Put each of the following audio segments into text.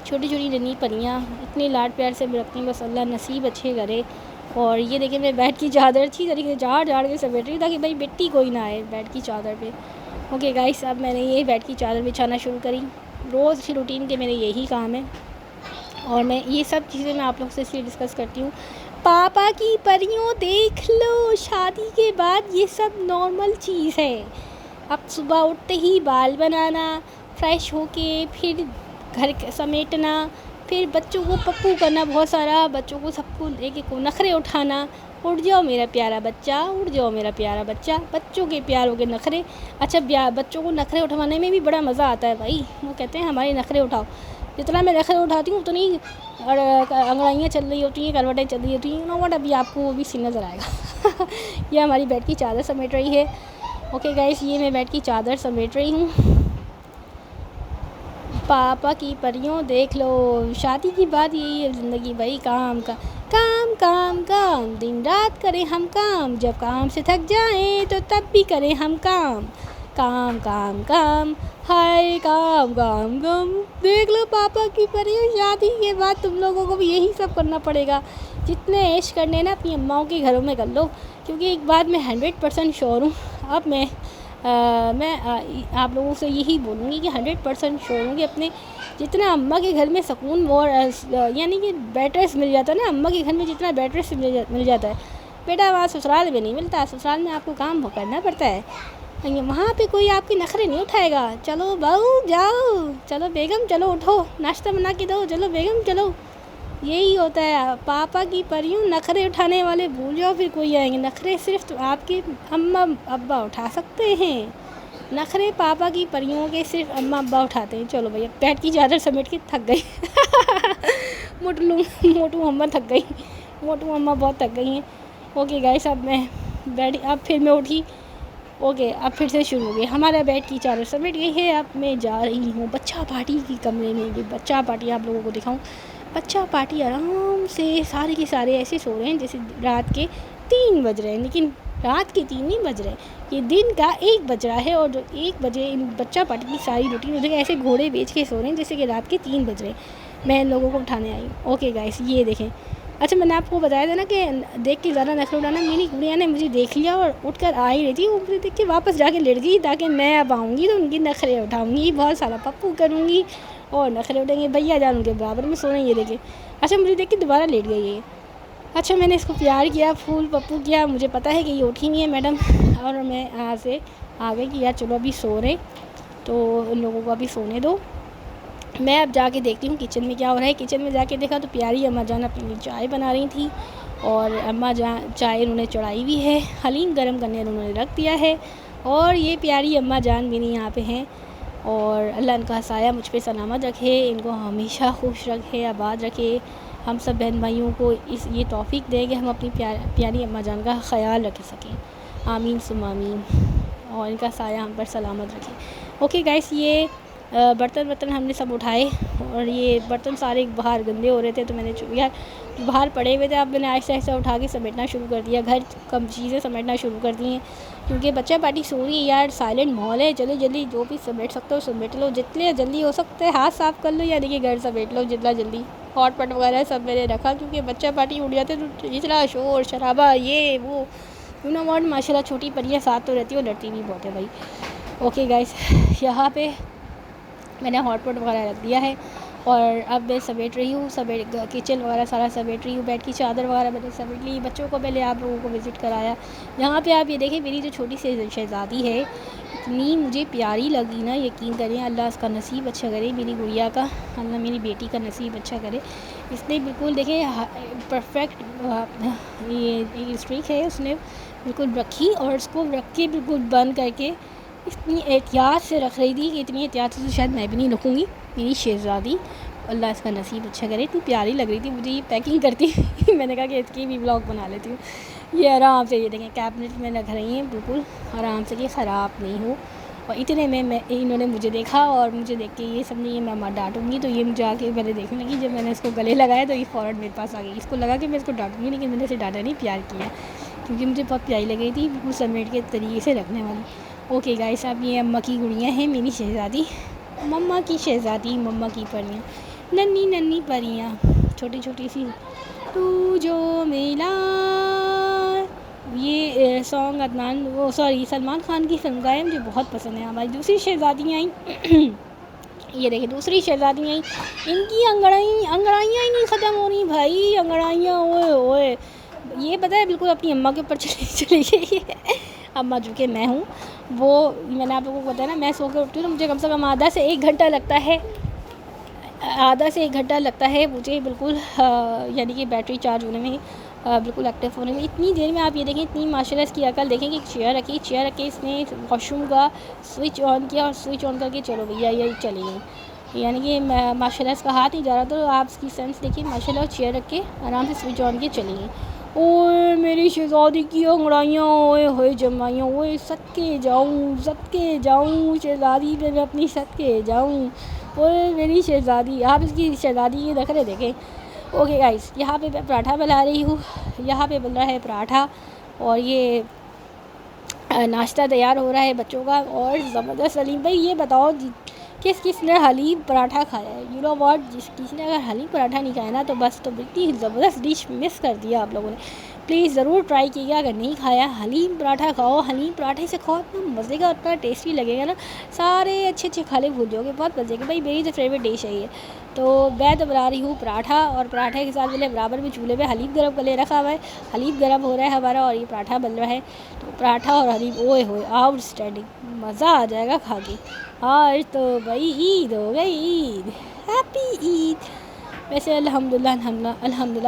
छोटी छोटी नन्ही परियाँ इतने लाड प्यार से रखती हैं, बस अल्लाह नसीब अच्छे करे। और ये देखिए मैं बेड की चादर अच्छी तरीके से झाड़ झाड़ के समेट रही हूँ ताकि भाई मिट्टी कोई ना आए बेड की चादर पे। ओके गाइस, अब मैंने ये बेड की चादर बिछाना शुरू करी। रोज़ की रूटीन के मेरे यही काम है और मैं ये सब चीज़ें मैं आप लोग से इसलिए डिस्कस करती हूँ। पापा की परियों देख लो, शादी के बाद ये सब नॉर्मल चीज़ है। अब सुबह उठते ही बाल बनाना, फ्रेश होके फिर घर समेटना, फिर बच्चों को पप्पू करना, बहुत सारा बच्चों को सबको एक एक को नखरे उठाना। उठ जाओ मेरा प्यारा बच्चा, उठ जाओ मेरा प्यारा बच्चा, बच्चों के प्यारों के नखरे। अच्छा, बच्चों को नखरे उठवाने में भी बड़ा मज़ा आता है भाई। वो कहते हैं हमारे नखरे उठाओ। जितना मैं नखरे उठाती हूँ उतनी अंगड़ाइयाँ चल रही होती हैं, करवटें चल रही होती हैं। नो वट, अभी आपको वो भी सीन नज़र आएगा। ये हमारी बेड की चादर समेट रही है। ओके गाइस, ये मैं बेड की चादर समेट रही हूँ। पापा की परियों देख लो, शादी की बात यही है ज़िंदगी भाई। काम का काम काम काम, दिन रात करें हम काम, जब काम से थक जाएं तो तब भी करें हम काम। काम काम काम, हाय काम काम काम। देख लो पापा की परियों, शादी के बाद तुम लोगों को भी यही सब करना पड़ेगा। जितने ऐश करने ना अपनी अम्माओं के घरों में कर लो, क्योंकि एक बात मैं 100% श्योर हूँ। अब मैं आप लोगों से यही बोलूँगी कि 100% श्योर हूँ कि अपने जितना अम्मा के घर में सुकून और यानी कि बेड रेस्ट मिल जाता है ना, अम्मा के घर में जितना बेड रेस्ट मिल जाता है बेटा, वहाँ ससुराल में नहीं मिलता। ससुराल में आपको काम करना पड़ता है, वहाँ पे कोई आपके नखरे नहीं उठाएगा। चलो बहू जाओ, चलो बेगम चलो उठो, नाश्ता बना के दो, चलो बेगम चलो। यही होता है। पापा की परियों, नखरे उठाने वाले भूल जाओ, फिर कोई आएंगे। नखरे सिर्फ तो आपके अम्मा अब्बा उठा सकते हैं। नखरे पापा की परियों के सिर्फ अम्मा अब्बा उठाते हैं। चलो भैया, बेड की चादर समेट के थक गई। मोटू अम्मा थक गई, मोटू अम्मा बहुत थक गई हैं। ओके गाइस, अब फिर मैं उठी। ओके, अब फिर से शुरू हो गई। हमारा बेड की चादर समेट गई है। अब मैं जा रही हूँ बच्चा पार्टी की कमरे में। ये बच्चा पार्टी आप लोगों को दिखाऊं। बच्चा पार्टी आराम से सारे के सारे ऐसे सो रहे हैं जैसे रात के 3 बज रहे हैं, लेकिन रात के 3 नहीं बज रहे, ये दिन का 1 बज रहा है। और जो 1 बजे इन बच्चा पार्टी की सारी रूटीन हो, ऐसे घोड़े बेच के सो रहे हैं जैसे कि रात के 3 बज रहे हैं। मैं इन लोगों को उठाने आई हूँ। ओके गाइस, ये देखें। अच्छा, मैंने आपको बताया था ना कि देख के ज़्यादा नखरे उठाना। मेरी गुड़िया ने मुझे देख लिया और उठकर आ ही रही थी। वो मुझे देख के वापस जाके लेट गई ताकि मैं अब आऊँगी तो उनकी नखरे उठाऊँगी, बहुत सारा पप्पू करूँगी और नखरे उठेंगे। भैया जान उनके बराबर में सोने, ये देखे। अच्छा, मुझे देख के दोबारा लेट गई है। अच्छा, मैंने इसको प्यार किया, फूल पप्पू किया। मुझे पता है कि ये उठी नहीं है मैडम, और मैं यहाँ से आ गई कि यार चलो अभी सो रहे, तो उन लोगों को अभी सोने दो। मैं अब जाके देखती हूँ किचन में क्या हो रहा है। किचन में जाके देखा तो प्यारी अम्मा जान अपने लिए चाय बना रही थी, और अम्मा जान चाय उन्होंने चढ़ाई भी है, हलीम गर्म करने उन्होंने रख दिया है। और ये प्यारी अम्मा जान मेरी यहाँ पे हैं, और अल्लाह इनका साया मुझ पे सलामत रखे, इनको हमेशा खुश रखे, आबाद रखे। हम सब बहन भाइयों को ये तौफीक दें कि हम अपनी प्यारी अम्मा जान का ख़याल रख सकें। आमीन सुम आमीन, और इनका साया हम पर सलामत रखे। ओके गाइस, ये बर्तन हमने सब उठाए, और ये बर्तन सारे बाहर गंदे हो रहे थे तो मैंने यार बाहर पड़े हुए थे। अब मैंने आहिस्ता आहिस्ता उठा के समेटना शुरू कर दिया, घर कम चीज़ें समेटना शुरू कर दी हैं, क्योंकि बच्चा पार्टी सो रही है यार, साइलेंट माहौल है। जल्दी जल्दी जो भी समेट सकते हो समेट लो, जितने जल्दी हो सकते हैं हाथ साफ़ कर लो, या देखिए घर समेट लो जितना जल्दी। हॉट पट वगैरह सब मैंने रखा, क्योंकि बच्चा पार्टी उठ जाते तो इतना शोर शराबा ये वो, यू नो व्हाट। माशाल्लाह छोटी परियाँ साथ तो रहती है और लड़ती भी बहुत है भाई। ओके गाइस, यहाँ पे मैंने हॉट पॉट वगैरह रख दिया है, और अब मैं समेट रही हूँ, किचन वगैरह सारा समेट रही हूँ। बेड की चादर वगैरह मैंने समेट ली। बच्चों को पहले आप लोगों को विज़िट कराया। यहाँ पे आप ये देखें, मेरी जो छोटी सी शहज़ादी है, इतनी मुझे प्यारी लगी ना, यकीन करें। अल्लाह उसका नसीब अच्छा करे, मेरी गुड़िया का, अल्लाह मेरी बेटी का नसीब अच्छा करे। इसने बिल्कुल देखें परफेक्ट ये स्ट्रिक है उसने बिल्कुल रखी, और उसको रख के बिल्कुल बंद करके इतनी एहतियात से रख रही थी कि इतनी एहतियात से शायद मैं भी नहीं रखूँगी। मेरी शहज़ादी, अल्लाह इसका नसीब अच्छा करे। इतनी प्यारी लग रही थी मुझे ये पैकिंग करती। मैंने कहा कि इसकी भी ब्लॉग बना लेती हूँ। ये आराम से, ये देखें कैबिनेट में रख रही हैं बिल्कुल आराम से कि ख़राब नहीं हो। और इतने में इन्होंने मुझे देखा, और मुझे देख के ये समझी ये मैं डांटूँगी, तो ये मुझे आके पहले देखने लगी। जब मैंने इसको गले लगाया तो ये फ़ौरन मेरे पास आ गई। इसको लगा कि मैं इसको डांटूँगी, लेकिन मैंने इसे डांटा नहीं, प्यार किया, क्योंकि मुझे बहुत प्यारी लग रही थी बिल्कुल समेट के तरीके से रखने वाली। ओके गाइस, अब ये अम्मा की गुड़ियाँ हैं, मेरी शहज़ादी, मम्मा की शहज़ादी, मम्मा की परियाँ। नन्ही नन्ही परियाँ, छोटी छोटी सी, तू जो मिला। ये सॉन्ग अदनान वो सॉरी सलमान खान की फिल्म का है, मुझे बहुत पसंद है। हमारी दूसरी शहज़ादियाँ आई ये देखिए दूसरी शहज़ादियाँ आई, इनकी अंगड़ाइयाँ ही नहीं ख़त्म हो रही भाई, अंगड़ाइयाँ ओए ओए। ये पता है बिल्कुल अपनी अम्मा के ऊपर चली गई है। अम्मा जो कि मैं हूँ, वो मैंने आप लोगों को बताया ना, मैं सो के उठती हूँ तो मुझे कम से कम आधा से एक घंटा लगता है मुझे बिल्कुल यानी कि बैटरी चार्ज होने में, बिल्कुल एक्टिव होने में। इतनी देर में आप ये देखें, इतनी माशाल्लाह इसकी अकल देखें कि चेयर रख के इसने वॉशरूम का स्विच ऑन किया और स्विच ऑन करके चलो भैया ये चली गई। यानी कि माशाल्लाह इसका हाथ नहीं जा रहा, तो आप इसकी सेंस देखिए माशाल्लाह, चेयर रख के आराम से स्विच ऑन किए चली गई। ओए मेरी शहज़ादी की अंगड़ाइयाँ, ओए होए जमाइयाँ, ओए सदके जाऊँ शहज़ादी पे मैं अपनी सदके जाऊँ। ओए मेरी शहज़ादी, आप इसकी शहज़ादी की नखरे देखें। ओके गाइस, यहाँ पे मैं पराठा बना रही हूँ, यहाँ पे बन रहा है पराठा और ये नाश्ता तैयार हो रहा है बच्चों का। और ज़बरदस्त सलीम भाई, ये बताओ किस ने हलीम पराठा खाया है? यू नो व्हाट, किसी ने अगर हलीम पराठा नहीं खाया ना तो बस तो बिल्कुल ज़बरदस्त डिश मिस कर दिया आप लोगों ने। प्लीज़ ज़रूर ट्राई कीजिएगा, अगर नहीं खाया हलीम पराठा खाओ, हलीम पराठे से खाओ, इतना मज़े का इतना टेस्टी लगेगा ना, सारे अच्छे खाने भूल जाओगे, बहुत मज़े के। भाई मेरी तो फेवरेट डिश है ये। तो मैं तो बना रही हूँ पराठा, और पराठे के साथ मैंने बराबर में चूल्हे पे हलीम गर्म कर ले रखा हुआ है। हलीम गर्म हो रहा है हमारा और ये पराठा बन रहा है। तो पराठा और हलीम ओए होए आउटस्टैंडिंग, मज़ा आ जाएगा खा के। आज तो भाई ईद हो गई, ईद, हैप्पी ईद। वैसे अल्हम्दुलिल्लाह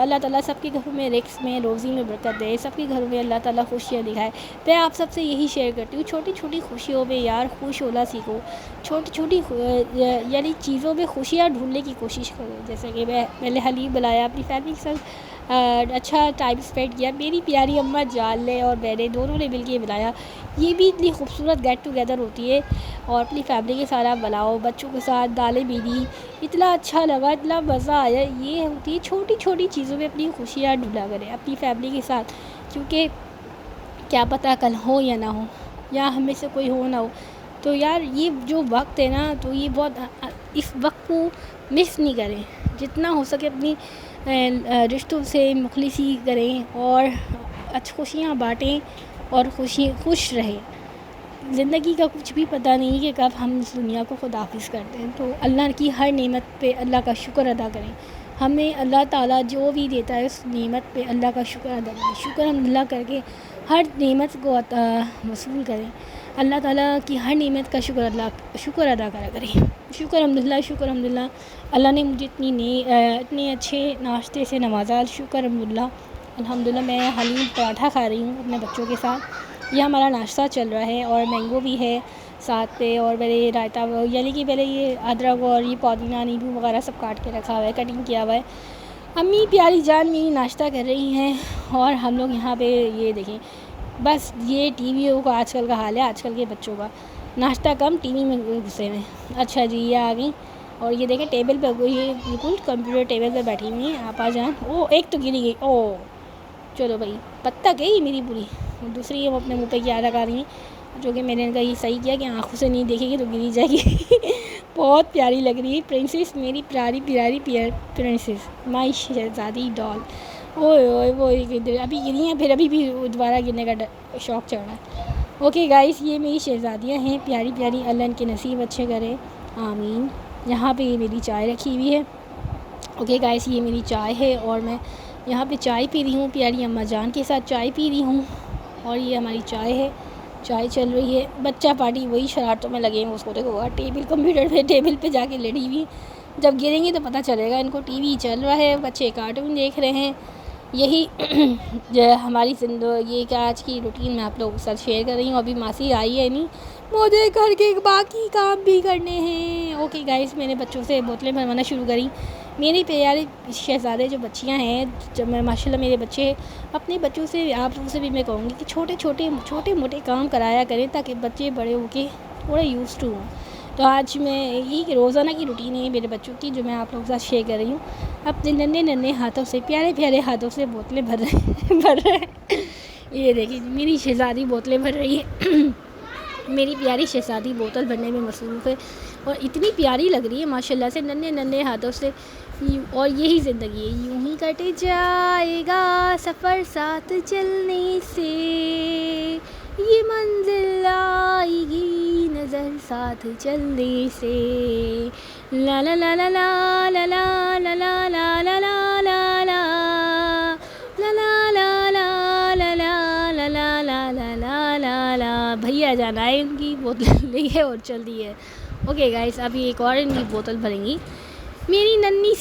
अल्लाह ताला सबके घरों में रिस्क में रोज़ी में बरकत दे, सबके घरों में अल्लाह ताला खुशियाँ दिखाए। मैं आप सबसे यही शेयर करती हूँ, छोटी छोटी खुशियों में यार खुश होना सीखो, छोटी छोटी यानी चीज़ों में खुशियाँ ढूंढने की कोशिश करो। जैसे कि मैंने हलीम बनाया, अपनी फैमिली के साथ अच्छा टाइम स्पेंड किया, मेरी प्यारी अम्मा जान ले और मैंने दोनों ने मिल के बनाया। ये भी इतनी खूबसूरत गेट टुगेदर होती है, और अपनी फैमिली के साथ आप बनाओ, बच्चों के साथ दालें बीनी, इतना अच्छा लगा, इतना मज़ा आया। ये होती है छोटी छोटी चीज़ों में अपनी खुशियाँ ढूंढा करें अपनी फैमिली के साथ, क्योंकि क्या पता कल हो या ना हो, या हमें से कोई हो ना हो। तो यार ये जो वक्त है ना, तो ये बहुत इस वक्त को मिस नहीं करें, जितना हो सके अपनी रिश्तों से मुखलिसी करें और खुशियाँ बाँटें और खुश रहें। ज़िंदगी का कुछ भी पता नहीं कि कब हम इस दुनिया को खुदाफिज़ करते हैं। तो अल्लाह की हर नेमत पे अल्लाह का शुक्र अदा करें। हमें अल्लाह ताला जो भी देता है उस नेमत पे अल्लाह का शुक्र अदा करें, शुक्र अल्हम्दुलिल्लाह करके हर नेमत को वसूल करें। अल्लाह ताला की हर नेमत का शुक्र अदा करा करें। शुक्र अल्हम्दुलिल्लाह अल्लाह ने मुझे इतने अच्छे नाश्ते से नवाजा, शुक्र अल्हम्दुलिल्लाह। मैं हलीम पराठा खा रही हूँ अपने बच्चों के साथ, ये हमारा नाश्ता चल रहा है, और मैंगो भी है साथ पे, और मैंने रायता यानी कि पहले ये अदरक और ये पुदीना नींबू वगैरह सब काट के रखा हुआ है, कटिंग किया हुआ है। अम्मी प्यारी जान मेरी नाश्ता कर रही हैं, और हम लोग यहाँ पे ये देखें, बस ये टीवी का आजकल का हाल है, आजकल के बच्चों का नाश्ता कम टीवी में घुसे हुए। अच्छा जी, ये आ गई, और ये देखें टेबल पे, ये बिल्कुल कंप्यूटर टेबल पे बैठी हुई हैं आपा जान। ओ एक तो गिरी गई, ओ चलो भाई पत्ता गई मेरी पूरी, दूसरी वो अपने मुंह पे क्या लगा रही हैं, जो कि मैंने इनका ये सही किया कि आंखों से नहीं देखेगी तो गिरी जाएगी। बहुत प्यारी लग रही है प्रिंसेस, मेरी प्यारी प्रिंसेस, माई शहज़ादी डॉल। ओए ओए वो अभी गिरी हैं, फिर अभी भी दोबारा गिरने का शौक़ चढ़ रहा है। ओके गाइस, ये मेरी शहज़ादियाँ हैं प्यारी प्यारी, अल्लाह इनके नसीब अच्छे करे, आमीन। यहाँ पे ये मेरी चाय रखी हुई है। ओके गाइस, ये मेरी चाय है, और मैं यहाँ पे चाय पी रही हूँ, प्यारी अम्मा जान के साथ चाय पी रही हूँ, और ये हमारी चाय है, चाय चल रही है। बच्चा पार्टी वही शरारतों में लगे हैं, उसको देखो कंप्यूटर पे टेबल पे जाके लड़ी हुई। जब गिरेंगे तो पता चलेगा इनको। टीवी चल रहा है, बच्चे कार्टून देख रहे हैं, यही जो हमारी ये क्या आज की रूटीन मैं आप लोगों के साथ शेयर कर रही हूँ। अभी मासी आई है नहीं, मुझे घर के बाकी काम भी करने हैं। ओके गाइस, मैंने बच्चों से बोतलें भरवाना शुरू करी। मेरी प्यारी शहज़ादे जो बच्चियां हैं, जब मैं माशाल्लाह मेरे बच्चे, अपने बच्चों से आप लोगों से भी मैं कहूँगी कि छोटे मोटे काम कराया करें, ताकि बच्चे बड़े होके थोड़े यूज़ टू हों। तो आज मैं यही रोज़ाना की रूटीन है मेरे बच्चों की, जो मैं आप लोगों के साथ शेयर कर रही हूँ। अपने नन्हे हाथों से, प्यारे हाथों से बोतलें भर रहे हैं। ये देखिए मेरी शहज़ादी बोतलें भर रही है। मेरी प्यारी शहज़ादी बोतल भरने में मसरूफ़ है और इतनी प्यारी लग रही है माशाल्लाह से, नन्हे नन्हे हाथों से। और यही ज़िंदगी है, यूं ही कट जाएगा सफ़र साथ चलने से, ये मंजिल आएगी नज़र साथ चलने से। ला ला ला ला ला ला ला ला ला ला ला ला ला ला भैया जान आए, उनकी बोतल ली है और चल दी है। ओके गाइस, अभी एक और इनकी बोतल भरेंगी। मेरी नन्ही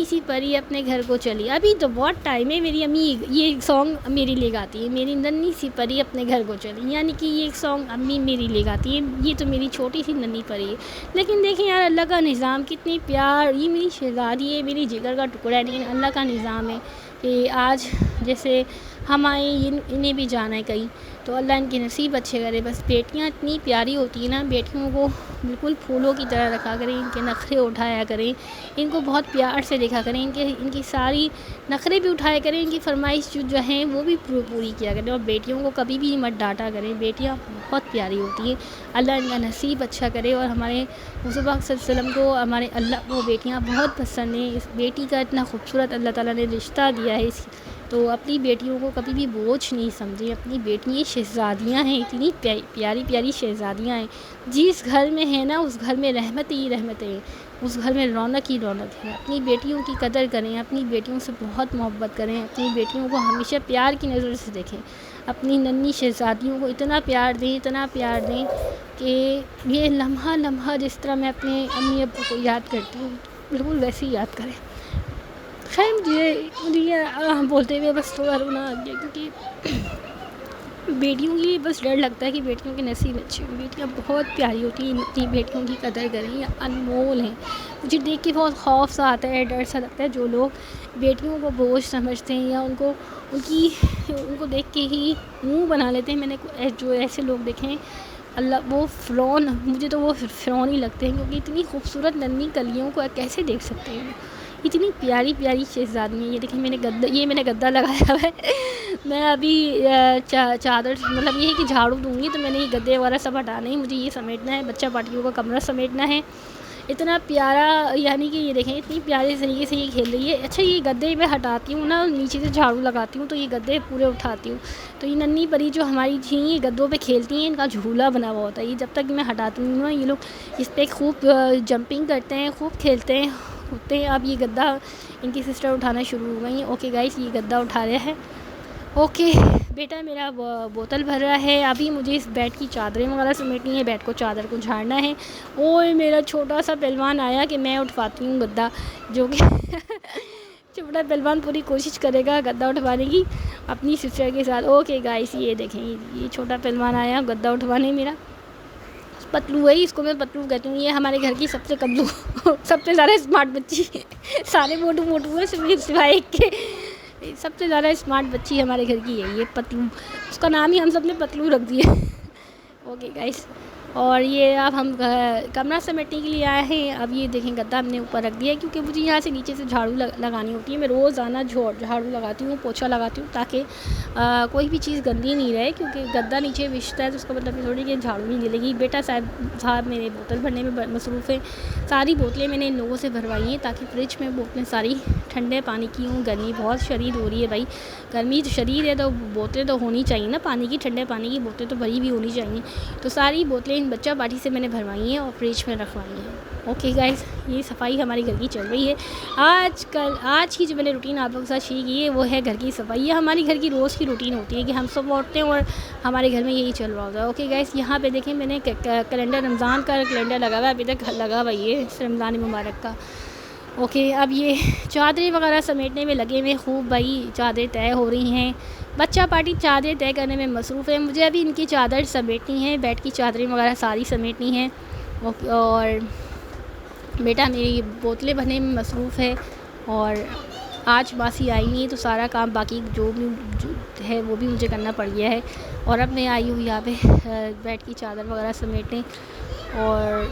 सी परी अपने घर को चली। अभी तो बहुत टाइम है, मेरी अम्मी ये सॉन्ग मेरे लिए गाती है, मेरी नन्ही सी परी अपने घर को चली, यानी कि ये सॉन्ग अम्मी मेरी लिए गाती है। ये तो मेरी छोटी सी नन्ही परी है, लेकिन देखें यार अल्लाह का निज़ाम, कितनी प्यार। ये मेरी शहज़ादी है, मेरी जिगर का टुकड़ा है, लेकिन अल्लाह का निज़ाम है कि आज जैसे हम आए, इन्हें भी जाना है कहीं, तो अल्लाह इनके नसीब अच्छे करे। बस बेटियां इतनी प्यारी होती हैं ना, बेटियों को बिल्कुल फूलों की तरह रखा करें, इनके नखरे उठाया करें, इनको बहुत प्यार से देखा करें, इनकी सारी नखरे भी उठाया करें, इनकी फरमाइश जो हैं वो भी पूरी किया करें। और बेटियों को कभी भी मत डांटा करें, बेटियां बहुत प्यारी होती हैं। अल्लाह इनका नसीब अच्छा करे। और हमारे हुज़ूर पाक सल्लल्लाहु अलैहि वसल्लम को, हमारे अल्लाह को बेटियाँ बहुत पसंद हैं। इस बेटी का इतना खूबसूरत अल्लाह ताला ने रिश्ता दिया है, तो अपनी बेटियों को कभी भी बोझ नहीं समझें। अपनी बेटियाँ शहज़ादियाँ हैं, इतनी प्यारी प्यारी शहज़ादियाँ हैं। जिस घर में है ना, उस घर में रहमत ही रहमत है, उस घर में रौनक ही रौनक है। अपनी बेटियों की कदर करें, अपनी बेटियों से बहुत मोहब्बत करें, अपनी बेटियों को हमेशा प्यार की नज़र से देखें। अपनी नन्ही शहज़ादियों को इतना प्यार दें कि ये लम्हा लम्हा जिस तरह मैं अपने अम्मी अब्बू को याद करती हूँ, बिल्कुल वैसे ही याद करें। खैर मुझे बोलते हुए बस थोड़ा रोना आ गया, क्योंकि बेटियों के लिए बस डर लगता है कि बेटियों के नसीब अच्छे हों। बेटियाँ बहुत प्यारी होती हैं, अपनी बेटियों की कदर करें, ये अनमोल हैं। मुझे देख के बहुत खौफ सा आता है, डर सा लगता है। जो लोग बेटियों को बोझ समझते हैं या उनको देख के ही मुँह बना लेते हैं, मैंने जो ऐसे लोग देखे हैं, अल्लाह वो मुझे तो वो फ़िरौन ही लगते हैं, क्योंकि इतनी खूबसूरत नन्ही कलियों को कैसे देख सकते हैं। इतनी प्यारी प्यारी शहज़ादी है। ये देखिए मैंने गद्दा लगाया हुआ है। मैं अभी चादर, मतलब ये है कि झाड़ू दूँगी तो मैंने ये गद्दे वगैरह सब हटाने हैं, मुझे ये समेटना है, बच्चा पार्टियों का कमरा समेटना है। इतना प्यारा, यानी कि ये देखें इतनी प्यारे तरीके से ये खेल रही है। अच्छा, ये गद्दे मैं हटाती हूँ ना, नीचे से झाड़ू लगाती हूँ तो ये गद्दे पूरे उठाती हूँ। तो ये नन्ही परी जो हमारी थी, ये गद्दों पे खेलती हैं, इनका झूला बना हुआ होता है। ये जब तक मैं हटाती हूँ ना, ये लोग इस पर खूब जंपिंग करते हैं, खूब खेलते हैं होते हैं। अब ये गद्दा इनकी सिस्टर उठाना शुरू हो गई। ओके गाइस, ये गद्दा उठा रहा है। ओके बेटा मेरा बोतल भर रहा है। अभी मुझे इस बेड की चादरें वगैरह समेटनी है, बेड को चादर को झाड़ना है। ओए मेरा छोटा सा पहलवान आया कि मैं उठवाती हूँ गद्दा, जो कि छोटा पहलवान पूरी कोशिश करेगा गद्दा उठवाने की अपनी सिस्टर के साथ। ओके गाइस, ये देखें, ये छोटा पहलवान आया गद्दा उठवाने। मेरा पतलू है, इसको मैं पतलू कहती हूँ। ये हमारे घर की सबसे कद्दू सबसे ज़्यादा स्मार्ट बच्ची सारे मोटू मोटू है, सिवाय एक के सबसे ज़्यादा स्मार्ट बच्ची हमारे घर की है ये पतलू। उसका नाम ही हम सब ने पतलू रख दिया। ओके गाइस, और ये अब हम कमरा समेटने के लिए आए हैं। अब ये देखें गद्दा हमने ऊपर रख दिया है, क्योंकि मुझे यहाँ से नीचे से झाड़ू लगानी होती है। मैं रोज़ाना झाड़ू लगाती हूँ, पोछा लगाती हूँ, ताकि कोई भी चीज़ गंदी नहीं रहे, क्योंकि गद्दा नीचे बिछता है तो उसका मतलब थोड़ी कि झाड़ू नहीं मिलेगी। बेटा साहब मेरे बोतल भरने में मसरूफ़ है। सारी बोतलें मैंने इन लोगों से भरवाई हैं, ताकि फ्रिज में बोतलें सारी ठंडे पानी की हों। गर्मी बहुत शदीद हो रही है भाई, गर्मी तो शदीद है, तो बोतलें तो होनी चाहिए ना पानी की, ठंडे पानी की बोतलें तो भरी भी होनी चाहिए। तो सारी बोतलें बच्चा पार्टी से मैंने भरवाई हैं और फ्रिज में रखवाई हैं। ओके गाइस, ये सफाई हमारी घर की चल रही है। आज की जो मैंने रूटीन आप लोगों के साथ शेयर की है, वो है घर की सफाई। ये हमारी घर की रोज़ की रूटीन होती है कि हम सब उठते हैं और हमारे घर में यही चल रहा होता है। ओके गाइस, यहाँ पे देखें मैंने कैलेंडर, रमज़ान का कैलेंडर लगा हुआ है, अभी तक लगा हुआ ये रमज़ान मुबारक का। ओके, अब ये चादरें वगैरह समेटने में लगे हुए खूब भाई, चादरें तय हो रही हैं। बच्चा पार्टी चादरें तय करने में मसरूफ़ है। मुझे अभी इनकी चादर समेटनी है, बेड की चादरें वगैरह सारी समेटनी है। और बेटा मेरी बोतलें भरने में मसरूफ़ है। और आज मासी आई नहीं, तो सारा काम बाकी जो है वो भी मुझे करना पड़ गया है। और अब मैं आई हूँ यहाँ पे बेड की चादर वगैरह समेटने। और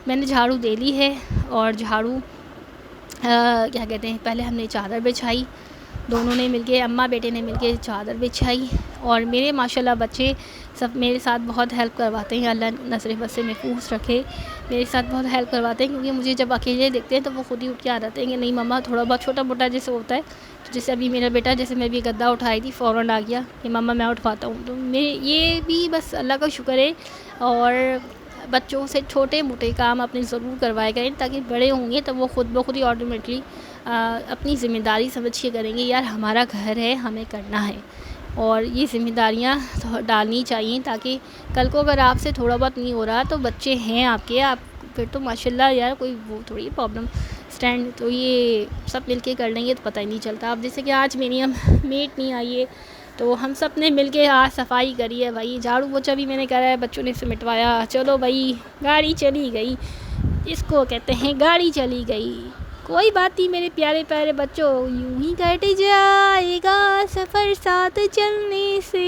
मैंने झाड़ू दे ली है और झाड़ू क्या कहते हैं, पहले हमने चादर बिछाई, दोनों ने मिलके, अम्मा बेटे ने मिलके चादर बिछाई। और मेरे माशाल्लाह बच्चे सब मेरे साथ बहुत हेल्प करवाते हैं, अल्लाह नज़र बद से महफूज रखे, मेरे साथ बहुत हेल्प करवाते हैं। क्योंकि मुझे जब अकेले देखते हैं तो वो खुद ही उठ के आ जाते हैं कि नहीं मम्मा, थोड़ा बहुत छोटा मोटा जैसे होता है, तो जैसे अभी मेरा बेटा, जैसे मैं भी गद्दा उठाई थी, फ़ौरन आ गया कि मम्मा मैं उठवाता हूँ। तो मैं ये भी बस अल्लाह का शुक्र है। और बच्चों से छोटे मोटे काम अपने ज़रूर करवाए करें, ताकि बड़े होंगे तब वो खुद ब खुद ही ऑटोमेटिकली अपनी ज़िम्मेदारी समझ के करेंगे, यार हमारा घर है, हमें करना है। और ये ज़िम्मेदारियाँ डालनी चाहिए, ताकि कल को अगर आपसे थोड़ा बहुत नहीं हो रहा तो बच्चे हैं आपके, आप फिर तो माशाल्लाह यार कोई वो थोड़ी प्रॉब्लम स्टैंड, तो ये सब मिलके कर लेंगे तो पता ही नहीं चलता। अब जैसे कि आज मेरी मेट नहीं आई है, तो हम सब ने मिल के आज सफाई करी है भाई, झाड़ू पोछा भी मैंने करा है, बच्चों ने सिमटवाया, चलो भाई गाड़ी चली गई, इसको कहते हैं गाड़ी चली गई। कोई बात नहीं मेरे प्यारे प्यारे बच्चों, यूं ही कट जाएगा सफ़र साथ चलने से,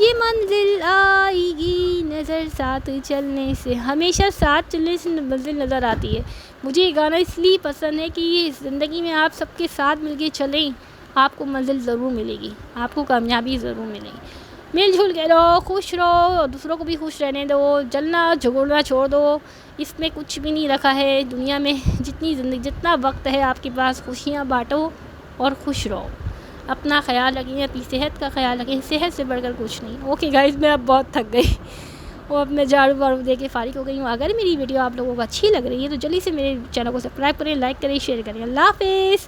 ये मंजिल आएगी नज़र साथ चलने से। हमेशा साथ चलने से मंजिल नज़र आती है। मुझे ये गाना इसलिए पसंद है कि ये ज़िंदगी में आप सबके साथ मिलके चलें, आपको मंजिल ज़रूर मिलेगी, आपको कामयाबी ज़रूर मिलेगी। मिलजुल के रहो, खुश रहो और दूसरों को भी खुश रहने दो, जलना झगड़ना छोड़ दो, इसमें कुछ भी नहीं रखा है दुनिया में। जितना वक्त है आपके पास, खुशियाँ बांटो और खुश रहो। अपना ख्याल रखें, अपनी सेहत का ख्याल रखें, सेहत से बढ़कर कुछ नहीं। ओके गाइस, मैं अब बहुत थक गई और अब मैं झाड़ू वाड़ू दे के फ़ारिग हो गई हूँ। अगर मेरी वीडियो आप लोगों को अच्छी लग रही है तो जल्दी से मेरे चैनल को सब्सक्राइब करें, लाइक करें, शेयर करें। अल्लाह हाफ़िज़।